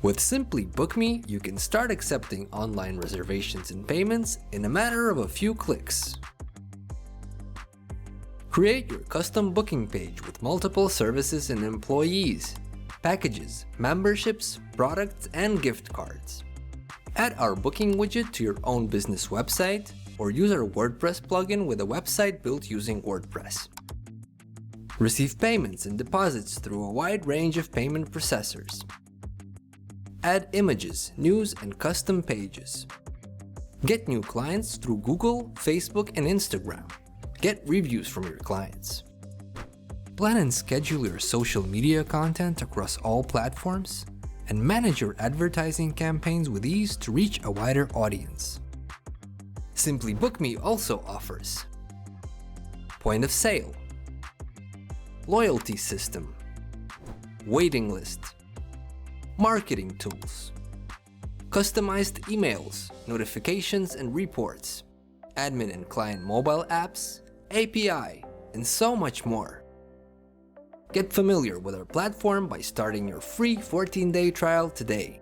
With SimplyBook.me, you can start accepting online reservations and payments in a matter of a few clicks. Create your custom booking page with multiple services and employees, packages, memberships, products, and gift cards. Add our booking widget to your own business website, or use our WordPress plugin with a website built using WordPress. Receive payments and deposits through a wide range of payment processors. Add images, news, and custom pages. Get new clients through Google, Facebook, and Instagram. Get reviews from your clients. Plan and schedule your social media content across all platforms, and manage your advertising campaigns with ease to reach a wider audience. SimplyBook.me also offers point of sale, loyalty system, waiting list, marketing tools, customized emails, notifications and reports, admin and client mobile apps, API, and so much more. Get familiar with our platform by starting your free 14-day trial today.